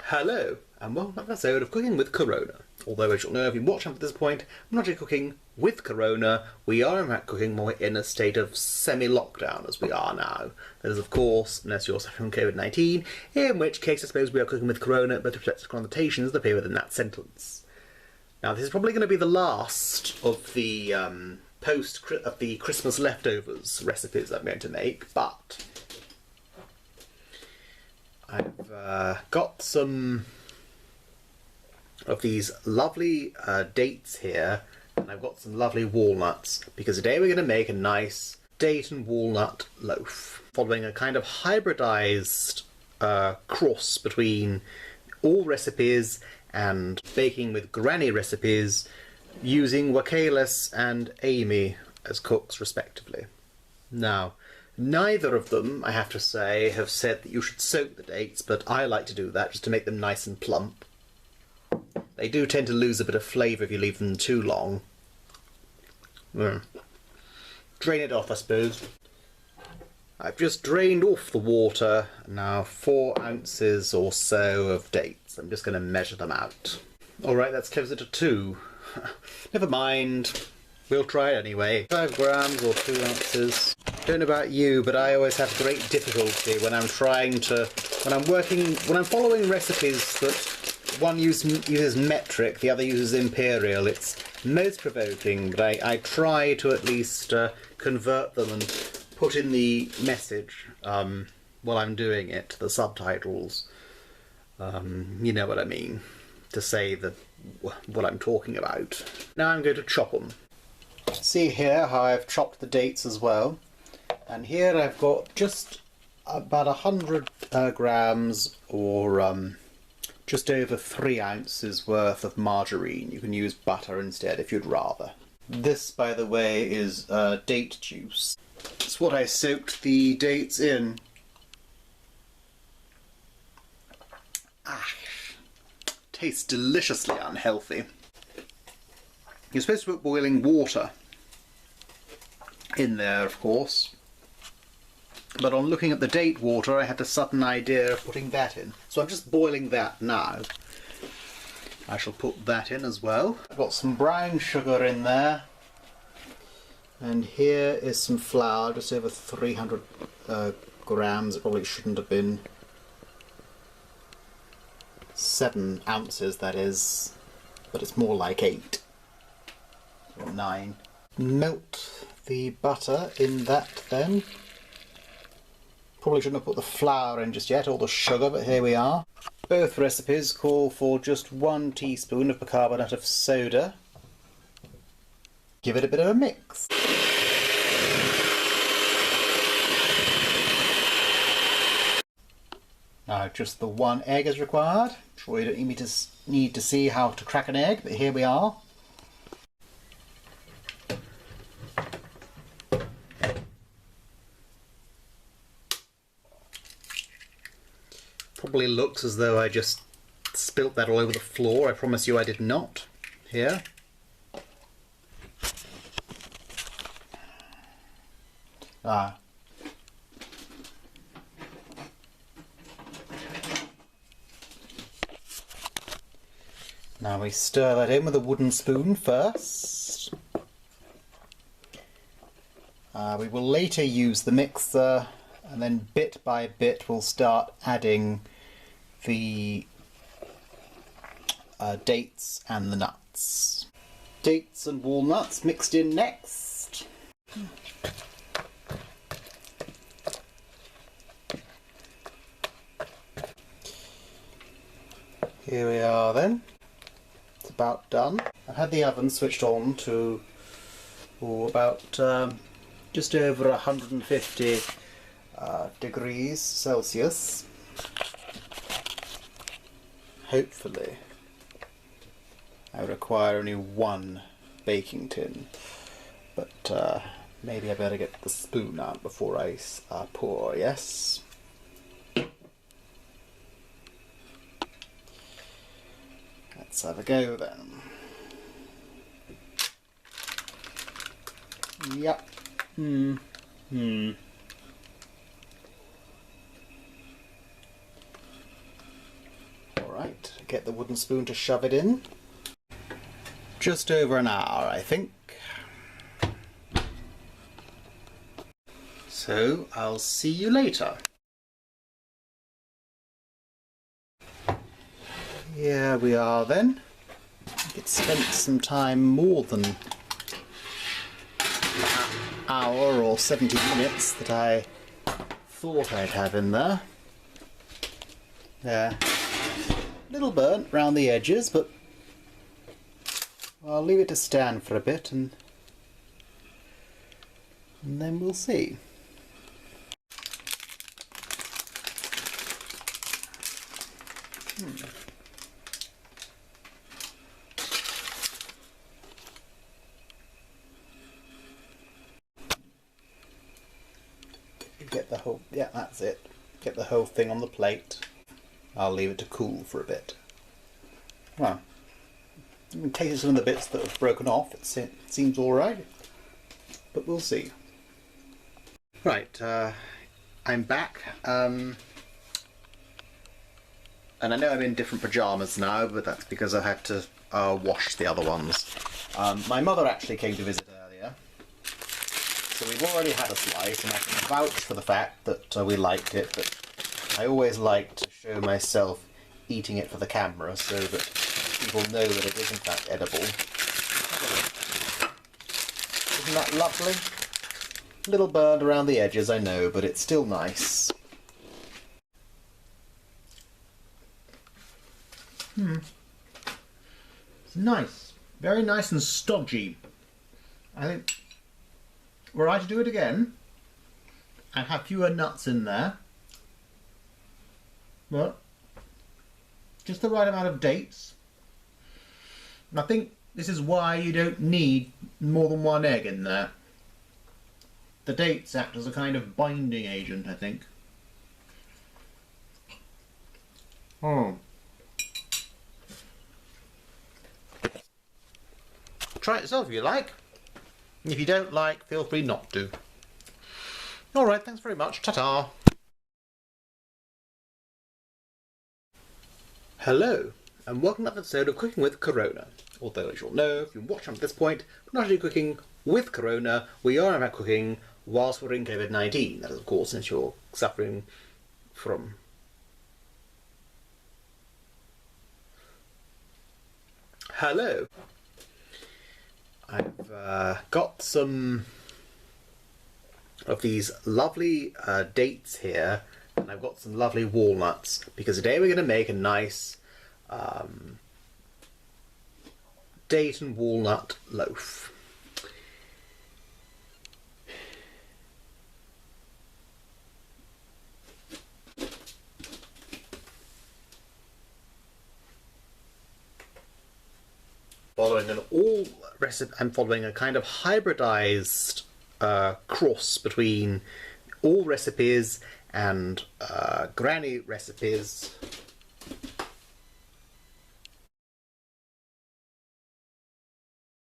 Hello, and welcome to an episode of Cooking with Corona. Although, as you'll know if you watch up to this point, I'm not actually cooking with Corona, we are in fact cooking more in a state of semi-lockdown as we are now. That is, of course, unless you're suffering from COVID-19, in which case I suppose we are cooking with Corona, but to protect the connotations that appear within that sentence. Now, this is probably going to be the last of the Christmas leftovers recipes I'm going to make, but I've got some of these lovely dates here, and I've got some lovely walnuts, because today we're going to make a nice date and walnut loaf, following a kind of hybridized cross between all recipes and baking with granny recipes, using Wakalis and Amy as cooks respectively. Now, neither of them, I have to say, have said that you should soak the dates, but I like to do that just to make them nice and plump. They do tend to lose a bit of flavour if you leave them too long. Drain it off, I suppose. I've just drained off the water, now 4 ounces or so of dates. I'm just going to measure them out. Alright, that's closer to 2. Never mind. We'll try it anyway. 5 grams or 2 ounces. Don't know about you, but I always have great difficulty when I'm following recipes that one uses metric, the other uses imperial. It's most provoking, but I try to at least convert them and put in the message while I'm doing it, the subtitles. You know what I mean, to say what I'm talking about. Now I'm going to chop them. See here how I've chopped the dates as well. And here I've got just about 100 grams or just over 3 ounces worth of margarine. You can use butter instead if you'd rather. This, by the way, is date juice. It's what I soaked the dates in. Tastes deliciously unhealthy. You're supposed to put boiling water in there, of course. But on looking at the date water, I had a sudden idea of putting that in. So I'm just boiling that now. I shall put that in as well. I've got some brown sugar in there. And here is some flour, just over 300 grams. It probably shouldn't have been 7 ounces, that is. But it's more like 8 or 9. Melt the butter in that then. Probably shouldn't have put the flour in just yet, or the sugar, but here we are. Both recipes call for just 1 teaspoon of bicarbonate of soda. Give it a bit of a mix. Now just the 1 egg is required. I'm sure you don't need to see how to crack an egg, but here we are. Probably looks as though I just spilt that all over the floor. I promise you I did not. Here. Now we stir that in with a wooden spoon first. We will later use the mixer, and then bit by bit we'll start adding the dates and the nuts. Dates and walnuts mixed in next. Here we are then. It's about done. I've had the oven switched on to about just over 150 degrees Celsius. Hopefully I require only 1 baking tin, but maybe I better get the spoon out before I pour, yes? Let's have a go then. Yep. get the wooden spoon to shove it in. Just over an hour, I think. So I'll see you later. Here we are then. It spent some time, more than an hour or 70 minutes that I thought I'd have in there. There. Little burnt round the edges, but I'll leave it to stand for a bit and then we'll see. Get the whole, yeah, that's it. Get the whole thing on the plate. I'll leave it to cool for a bit. Well, in case of some of the bits that have broken off, it seems alright, but we'll see. Right, I'm back, and I know I'm in different pyjamas now, but that's because I had to wash the other ones. My mother actually came to visit earlier, so we've already had a slice, and I can vouch for the fact that we liked it, but I always like to show myself eating it for the camera so that people know that it is in fact edible. Isn't that lovely? A little burned around the edges, I know, but it's still nice. It's nice. Very nice and stodgy. I think, were I to do it again, I'd have fewer nuts in there. But just the right amount of dates. And I think this is why you don't need more than one egg in there. The dates act as a kind of binding agent, I think. Oh. Try it yourself if you like. If you don't like, feel free not to. Alright, thanks very much. Ta-ta. Hello, and welcome to another episode of Cooking with Corona. Although, as you'll know, if you've watched up to this point, we're not actually cooking with Corona, we are in fact cooking whilst we're in COVID-19. That is, of course, since you're suffering from... Hello. I've got some of these lovely dates here, and I've got some lovely walnuts, because today we're going to make a nice date and walnut loaf. Following an all recipe, I'm following a kind of hybridized cross between all recipes and granny recipes